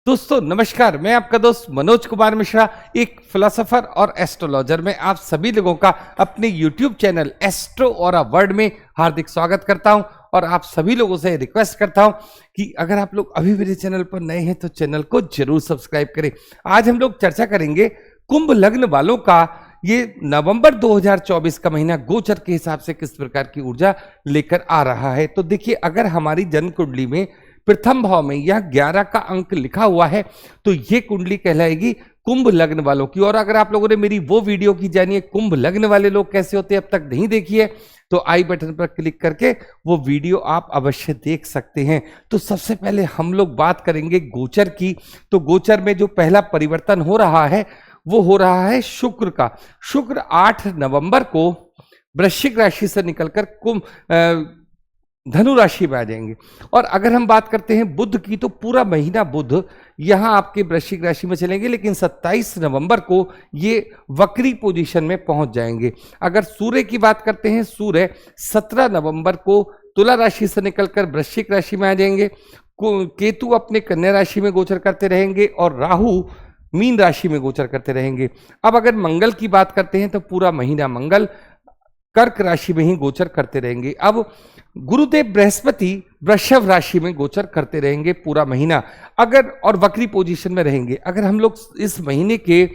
दोस्तों नमस्कार, मैं आपका दोस्त मनोज कुमार मिश्रा, एक फिलोसोफर और एस्ट्रोलॉजर में आप सभी लोगों का अपने YouTube चैनल एस्ट्रो और वर्ल्ड में हार्दिक स्वागत करता हूं। और आप सभी लोगों से रिक्वेस्ट करता हूं कि अगर आप लोग अभी मेरे चैनल पर नए हैं तो चैनल को जरूर सब्सक्राइब करें। आज हम लोग चर्चा करेंगे कुंभ लग्न वालों का ये नवंबर 2024 का महीना गोचर के हिसाब से किस प्रकार की ऊर्जा लेकर आ रहा है। तो देखिए, अगर हमारी जन्म कुंडली में प्रथम भाव में यह 11 का अंक लिखा हुआ है तो ये कुंडली कहलाएगी कुंभ लग्न वालों की। और अगर आप लोगों ने मेरी वो वीडियो की जानिए कुंभ लग्न वाले लोग कैसे होते हैं अब तक नहीं देखी है तो आई बटन पर क्लिक करके वो वीडियो आप अवश्य देख सकते हैं। तो सबसे पहले हम लोग बात करेंगे गोचर की। तो गोचर में जो पहला परिवर्तन हो रहा है वो हो रहा है शुक्र का। शुक्र 8 नवंबर को वृश्चिक राशि से निकलकर धनु राशि में आ जाएंगे। और अगर हम बात करते हैं बुध की तो पूरा महीना बुध यहां आपके वृश्चिक राशि में चलेंगे, लेकिन 27 नवंबर को ये वक्री पोजीशन में पहुंच जाएंगे। अगर सूर्य की बात करते हैं, सूर्य 17 नवंबर को तुला राशि से निकलकर वृश्चिक राशि में आ जाएंगे। केतु अपने कन्या राशि में गोचर करते रहेंगे और राहु मीन राशि में गोचर करते रहेंगे। अब अगर मंगल की बात करते हैं तो पूरा महीना मंगल कर्क राशि में ही गोचर करते रहेंगे। अब गुरुदेव बृहस्पति वृषभ राशि में गोचर करते रहेंगे पूरा महीना, अगर और वक्री पोजीशन में रहेंगे। अगर हम लोग इस महीने के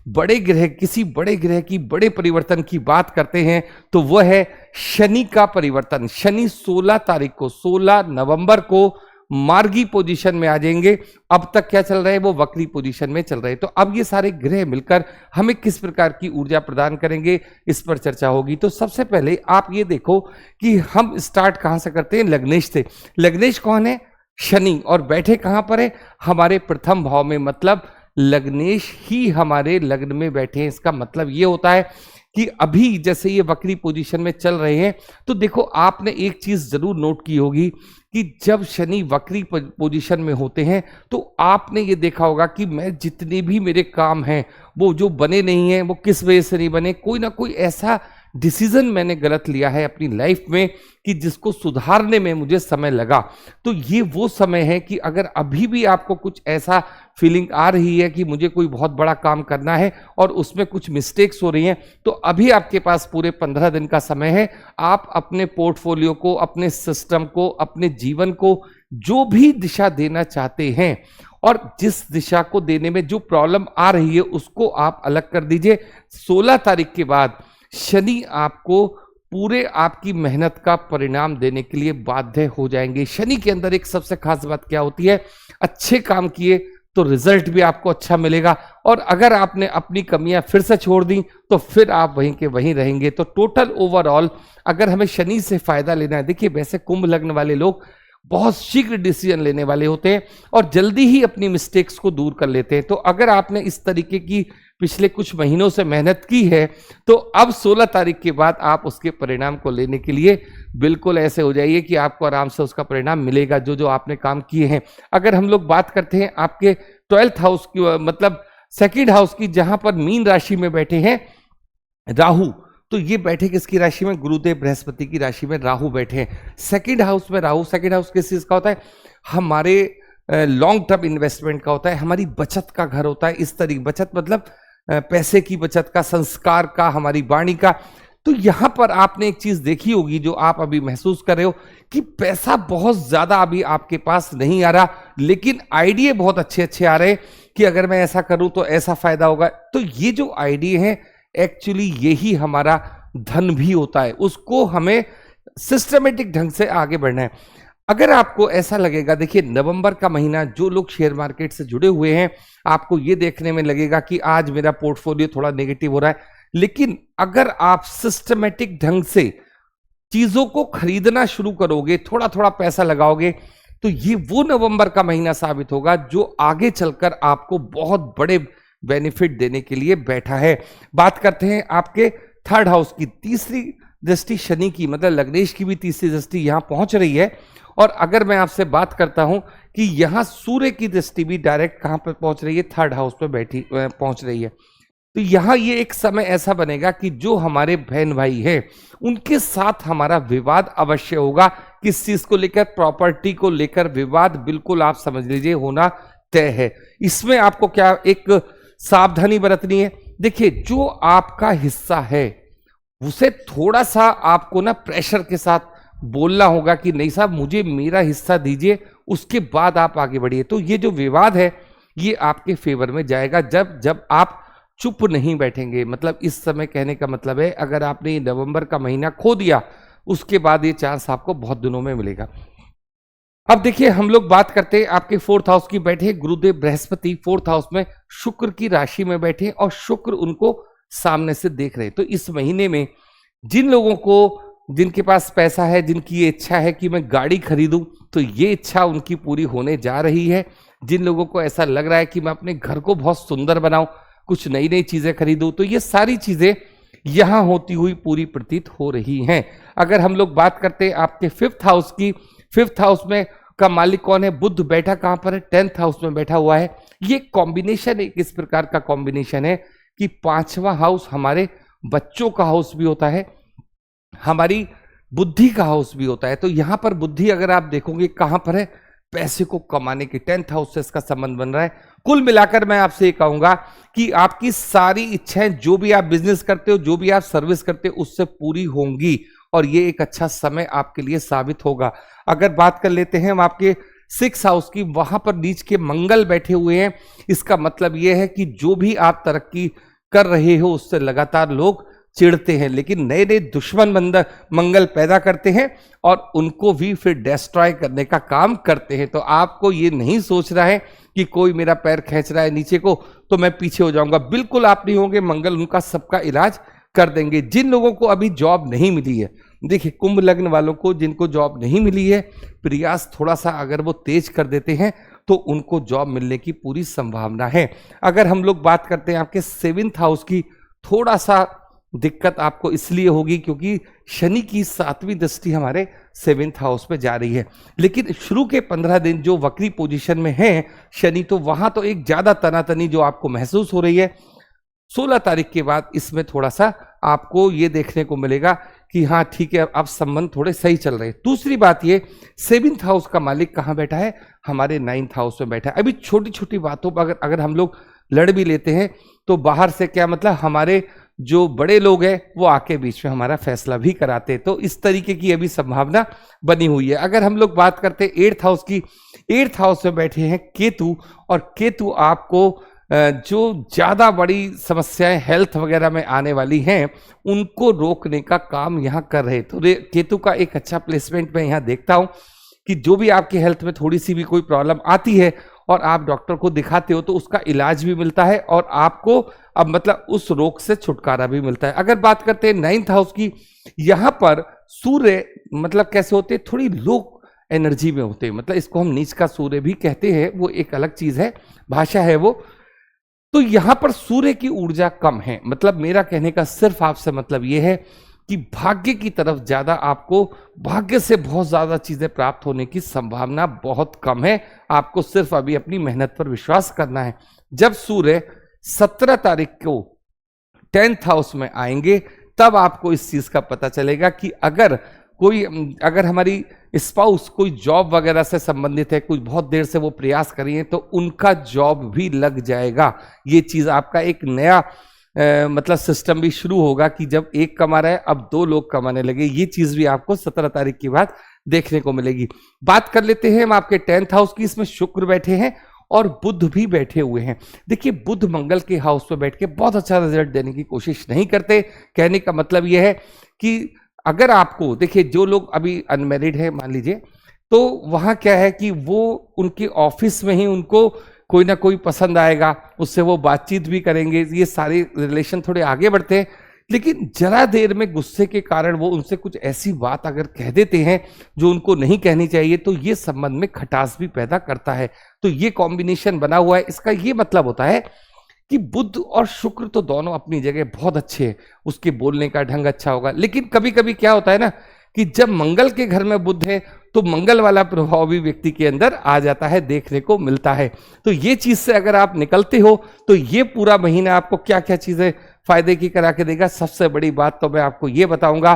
बड़े ग्रह, किसी बड़े ग्रह की बड़े परिवर्तन की बात करते हैं तो वह है शनि का परिवर्तन। शनि 16 तारीख को 16 नवंबर को मार्गी पोजीशन में आ जाएंगे। अब तक क्या चल रहा है, वो वक्री पोजीशन में चल रहे हैं। तो अब ये सारे ग्रह मिलकर हमें किस प्रकार की ऊर्जा प्रदान करेंगे, इस पर चर्चा होगी। तो सबसे पहले आप ये देखो कि हम स्टार्ट कहां से करते हैं, लग्नेश से। लग्नेश कौन है, शनि, और बैठे कहां पर है, हमारे प्रथम भाव में। मतलब लग्नेश ही हमारे लग्न में बैठे हैं। इसका मतलब ये होता है कि अभी जैसे ये वक्री पोजीशन में चल रहे हैं तो देखो, आपने एक चीज जरूर नोट की होगी कि जब शनि वक्री पोजीशन में होते हैं तो आपने ये देखा होगा कि मैं जितने भी मेरे काम हैं वो जो बने नहीं हैं, वो किस वजह से नहीं बने, कोई ना कोई ऐसा डिसीजन मैंने गलत लिया है अपनी लाइफ में कि जिसको सुधारने में मुझे समय लगा। तो ये वो समय है कि अगर अभी भी आपको कुछ ऐसा फीलिंग आ रही है कि मुझे कोई बहुत बड़ा काम करना है और उसमें कुछ मिस्टेक्स हो रही हैं, तो अभी आपके पास पूरे 15 दिन का समय है। आप अपने पोर्टफोलियो को, अपने सिस्टम को, अपने जीवन को जो भी दिशा देना चाहते हैं और जिस दिशा को देने में जो प्रॉब्लम आ रही है उसको आप अलग कर दीजिए। 16 तारीख के बाद शनि आपको पूरे आपकी मेहनत का परिणाम देने के लिए बाध्य हो जाएंगे। शनि के अंदर एक सबसे खास बात क्या होती है, अच्छे काम किए तो रिजल्ट भी आपको अच्छा मिलेगा, और अगर आपने अपनी कमियां फिर से छोड़ दी तो फिर आप वहीं के वहीं रहेंगे। तो टोटल ओवरऑल अगर हमें शनि से फायदा लेना है, देखिए वैसे कुंभ लग्न वाले लोग बहुत शीघ्र डिसीजन लेने वाले होते हैं और जल्दी ही अपनी मिस्टेक्स को दूर कर लेते हैं। तो अगर आपने इस तरीके की पिछले कुछ महीनों से मेहनत की है तो अब 16 तारीख के बाद आप उसके परिणाम को लेने के लिए बिल्कुल ऐसे हो जाइए कि आपको आराम से उसका परिणाम मिलेगा जो जो आपने काम किए हैं। अगर हम लोग बात करते हैं आपके 12th हाउस की, मतलब 2nd हाउस की, जहां पर मीन राशि में बैठे हैं राहु, तो ये बैठे किसकी राशि में, गुरुदेव बृहस्पति की राशि में राहु बैठे हैं। 2nd हाउस में राहु, 2nd हाउस किस चीज का होता है, हमारे लॉन्ग टर्म इन्वेस्टमेंट का होता है, हमारी बचत का घर होता है। इस तरीके बचत मतलब पैसे की बचत का, संस्कार का, हमारी वाणी का। तो यहां पर आपने एक चीज देखी होगी जो आप अभी महसूस कर रहे हो कि पैसा बहुत ज्यादा अभी आपके पास नहीं आ रहा, लेकिन आइडिया बहुत अच्छे अच्छे आ रहे हैं कि अगर मैं ऐसा करूं तो ऐसा फायदा होगा। तो ये जो आइडिया है एक्चुअली यही हमारा धन भी होता है, उसको हमें सिस्टमेटिक ढंग से आगे बढ़ना है। अगर आपको ऐसा लगेगा, देखिए नवंबर का महीना जो लोग शेयर मार्केट से जुड़े हुए हैं आपको ये देखने में लगेगा कि आज मेरा पोर्टफोलियो थोड़ा नेगेटिव हो रहा है, लेकिन अगर आप सिस्टमेटिक ढंग से चीजों को खरीदना शुरू करोगे, थोड़ा थोड़ा पैसा लगाओगे, तो ये वो नवंबर का महीना साबित होगा जो आगे चलकर आपको बहुत बड़े बेनिफिट देने के लिए बैठा है। बात करते हैं आपके 3rd हाउस की, तीसरी दृष्टि शनि की, मतलब लग्नेश की भी तीसरी दृष्टि यहां पहुंच रही है। और अगर मैं आपसे बात करता हूं कि यहां सूर्य की दृष्टि भी डायरेक्ट कहां पर पहुंच रही है, 3rd हाउस पे पहुंच रही है। तो यहां ये एक समय ऐसा बनेगा कि जो हमारे बहन भाई हैं उनके साथ हमारा विवाद अवश्य होगा। किस चीज को लेकर, प्रॉपर्टी को लेकर विवाद बिल्कुल आप समझ लीजिए होना तय है। इसमें आपको क्या एक सावधानी बरतनी है, देखिए जो आपका हिस्सा है उसे थोड़ा सा आपको ना प्रेशर के साथ बोलना होगा कि नहीं साहब मुझे मेरा हिस्सा दीजिए, उसके बाद आप आगे बढ़िए। तो ये जो विवाद है ये आपके फेवर में जाएगा जब आप चुप नहीं बैठेंगे। मतलब इस समय कहने का मतलब है अगर आपने नवंबर का महीना खो दिया उसके बाद ये चांस आपको बहुत दिनों में मिलेगा। अब देखिए हम लोग बात करते हैं आपके 4th हाउस की। बैठे गुरुदेव बृहस्पति 4th हाउस में शुक्र की राशि में बैठे और शुक्र उनको सामने से देख रहे। तो इस महीने में जिन लोगों को, जिनके पास पैसा है, जिनकी ये इच्छा है कि मैं गाड़ी खरीदूं, तो ये इच्छा उनकी पूरी होने जा रही है। जिन लोगों को ऐसा लग रहा है कि मैं अपने घर को बहुत सुंदर बनाऊं, कुछ नई नई चीजें खरीदूं, तो ये सारी चीजें यहां होती हुई पूरी प्रतीत हो रही हैं। अगर हम लोग बात करते हैं आपके 5th हाउस की, 5th हाउस में का मालिक कौन है? बुध बैठा कहां पर है? 10th हाउस में बैठा हुआ है। ये कॉम्बिनेशन एक इस प्रकार का कॉम्बिनेशन है कि 5वां हाउस हमारे बच्चों का हाउस भी होता है, हमारी बुद्धि का हाउस भी होता है। तो यहां पर बुद्धि अगर आप देखोगे कहां पर है? पैसे को कमाने के 10th हाउस से इसका संबंध बन रहा है। कुल मिलाकर मैं आपसे ये कहूंगा कि आपकी सारी इच्छाएं, जो भी आप बिजनेस करते हो, जो भी आप सर्विस करते हो, उससे पूरी होंगी और ये एक अच्छा समय आपके लिए साबित होगा। अगर बात कर लेते हैं हम आपके 6th हाउस की, वहां पर नीच के मंगल बैठे हुए हैं। इसका मतलब यह है कि जो भी आप तरक्की कर रहे हो उससे लगातार लोग चिढ़ते हैं, लेकिन नए नए दुश्मन मंगल पैदा करते हैं और उनको भी फिर डिस्ट्रॉय करने का काम करते हैं। तो आपको ये नहीं सोचना है कि कोई मेरा पैर खींच रहा है नीचे को तो मैं पीछे हो जाऊंगा, बिल्कुल आप नहीं होंगे। मंगल उनका सबका इलाज कर देंगे। जिन लोगों को अभी जॉब नहीं मिली है, देखिए कुंभ लग्न वालों को जिनको जॉब नहीं मिली है, प्रयास थोड़ा सा अगर वो तेज कर देते हैं तो उनको जॉब मिलने की पूरी संभावना है। अगर हम लोग बात करते हैं आपके 7th हाउस की, थोड़ा सा दिक्कत आपको इसलिए होगी क्योंकि शनि की 7वीं दृष्टि हमारे 7th हाउस पे जा रही है। लेकिन शुरू के 15 दिन जो वक्री पोजीशन में है शनि, तो वहां तो एक ज्यादा तनातनी जो आपको महसूस हो रही है। 16 तारीख के बाद इसमें थोड़ा सा आपको ये देखने को मिलेगा कि हाँ ठीक है, अब संबंध थोड़े सही चल रहे हैं। दूसरी बात ये, 7th हाउस का मालिक कहाँ बैठा है? हमारे 9th हाउस में बैठा है। अभी छोटी छोटी बातों पर अगर हम लोग लड़ भी लेते हैं तो बाहर से क्या मतलब, हमारे जो बड़े लोग हैं वो आके बीच में हमारा फैसला भी कराते हैं। तो इस तरीके की अभी संभावना बनी हुई है। अगर हम लोग बात करते हैं 8th हाउस की, 8th हाउस में बैठे हैं केतु, और केतु आपको जो ज्यादा बड़ी समस्याएं हेल्थ वगैरह में आने वाली हैं उनको रोकने का काम यहां कर रहे। तो केतु का एक अच्छा प्लेसमेंट मैं यहां देखता हूं कि जो भी आपकी हेल्थ में थोड़ी सी भी कोई प्रॉब्लम आती है और आप डॉक्टर को दिखाते हो तो उसका इलाज भी मिलता है और आपको अब मतलब उस रोग से छुटकारा भी मिलता है। अगर बात करते हैं 9th हाउस की, यहां पर सूर्य मतलब कैसे होते हैं? थोड़ी लो एनर्जी में होते हैं। मतलब इसको हम नीच का सूर्य भी कहते हैं, वो एक अलग चीज है, भाषा है वो। तो यहां पर सूर्य की ऊर्जा कम है। मतलब मेरा कहने का सिर्फ आपसे मतलब यह है कि भाग्य की तरफ ज्यादा, आपको भाग्य से बहुत ज्यादा चीजें प्राप्त होने की संभावना बहुत कम है। आपको सिर्फ अभी अपनी मेहनत पर विश्वास करना है। जब सूर्य 17 तारीख को 10th हाउस में आएंगे तब आपको इस चीज का पता चलेगा कि अगर हमारी स्पाउस कोई जॉब वगैरह से संबंधित है, कुछ बहुत देर से वो प्रयास कर रही है, तो उनका जॉब भी लग जाएगा। ये चीज आपका एक नया मतलब सिस्टम भी शुरू होगा कि जब एक कमा रहा है अब 2 लोग कमाने लगे। ये चीज भी आपको 17 तारीख के बाद देखने को मिलेगी। बात कर लेते हैं हम आपके 10th हाउस की। इसमें शुक्र बैठे हैं और बुध भी बैठे हुए हैं। देखिए बुध मंगल के हाउस पे बैठ के बहुत अच्छा रिजल्ट देने की कोशिश नहीं करते। कहने का मतलब यह है कि अगर आपको, देखिए जो लोग अभी अनमैरिड है मान लीजिए, तो वहां क्या है कि वो उनके ऑफिस में ही उनको कोई ना कोई पसंद आएगा, उससे वो बातचीत भी करेंगे, ये सारे रिलेशन थोड़े आगे बढ़ते हैं। लेकिन जरा देर में गुस्से के कारण वो उनसे कुछ ऐसी बात अगर कह देते हैं जो उनको नहीं कहनी चाहिए, तो ये संबंध में खटास भी पैदा करता है। तो ये कॉम्बिनेशन बना हुआ है। इसका ये मतलब होता है कि बुध और शुक्र तो दोनों अपनी जगह बहुत अच्छे हैं, उसके बोलने का ढंग अच्छा होगा। लेकिन कभी कभी क्या होता है ना कि जब मंगल के घर में बुध है तो मंगल वाला प्रभाव भी व्यक्ति के अंदर आ जाता है, देखने को मिलता है। तो ये चीज से अगर आप निकलते हो तो ये पूरा महीना आपको क्या क्या चीजें फायदे की करा के देगा। सबसे बड़ी बात तो मैं आपको ये बताऊंगा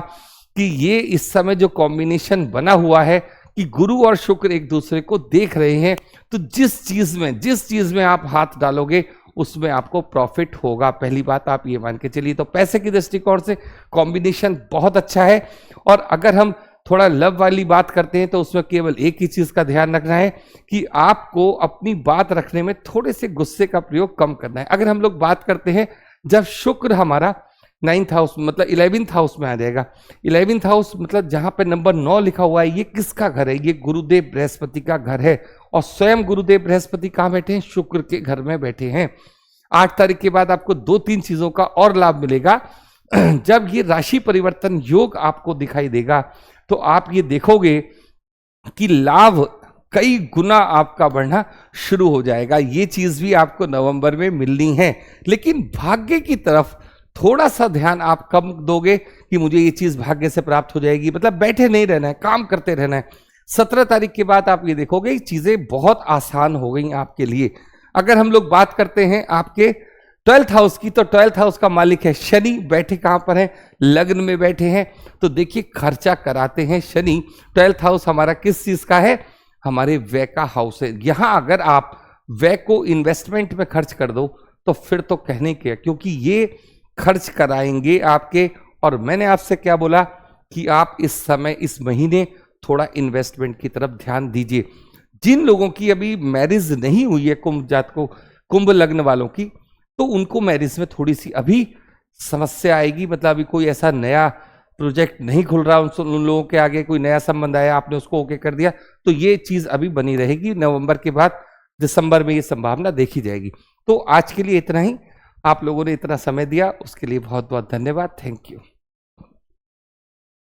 कि ये इस समय जो कॉम्बिनेशन बना हुआ है कि गुरु और शुक्र एक दूसरे को देख रहे हैं, तो जिस चीज में आप हाथ डालोगे उसमें आपको प्रॉफिट होगा। पहली बात आप ये मान के चलिए। तो पैसे की दृष्टिकोण से कॉम्बिनेशन बहुत अच्छा है। और अगर हम थोड़ा लव वाली बात करते हैं तो उसमें केवल एक ही चीज का ध्यान रखना है कि आपको अपनी बात रखने में थोड़े से गुस्से का प्रयोग कम करना है। अगर हम लोग बात करते हैं जब शुक्र हमारा 9th हाउस मतलब 11th हाउस में आ जाएगा। 11th हाउस मतलब जहां पे नंबर 9 लिखा हुआ है, ये किसका घर है? ये गुरुदेव बृहस्पति का घर है। और स्वयं गुरुदेव बृहस्पति कहां बैठे हैं? शुक्र के घर में बैठे हैं। 8 तारीख के बाद आपको 2-3 चीजों का और लाभ मिलेगा। जब ये राशि परिवर्तन योग आपको दिखाई देगा तो आप ये देखोगे कि लाभ कई गुना आपका बढ़ना शुरू हो जाएगा। ये चीज भी आपको नवंबर में मिलनी है। लेकिन भाग्य की तरफ थोड़ा सा ध्यान आप कम दोगे कि मुझे ये चीज भाग्य से प्राप्त हो जाएगी, मतलब बैठे नहीं रहना है, काम करते रहना है। 17 तारीख के बाद आप ये देखोगे चीजें बहुत आसान हो गई आपके लिए। अगर हम लोग बात करते हैं आपके 12th हाउस की, तो 12th हाउस का मालिक है शनि। बैठे कहां पर है? लग्न में बैठे हैं। तो देखिए खर्चा कराते हैं शनि। 12th हाउस हमारा किस चीज का है? हमारे व्यय का हाउस है। यहां अगर आप व्यय को इन्वेस्टमेंट में खर्च कर दो तो फिर तो कहने क्या, क्योंकि ये खर्च कराएंगे आपके। और मैंने आपसे क्या बोला कि आप इस समय इस महीने थोड़ा इन्वेस्टमेंट की तरफ ध्यान दीजिए। जिन लोगों की अभी मैरिज नहीं हुई है, कुंभ जात को, कुंभ लग्न वालों की, तो उनको मैरिज में थोड़ी सी अभी समस्या आएगी। मतलब अभी कोई ऐसा नया प्रोजेक्ट नहीं खुल रहा उन लोगों के आगे, कोई नया संबंध आया, आपने उसको ओके कर दिया, तो ये चीज अभी बनी रहेगी। नवंबर के बाद दिसंबर में ये संभावना देखी जाएगी। तो आज के लिए इतना ही। आप लोगों ने इतना समय दिया उसके लिए बहुत बहुत धन्यवाद। Thank you.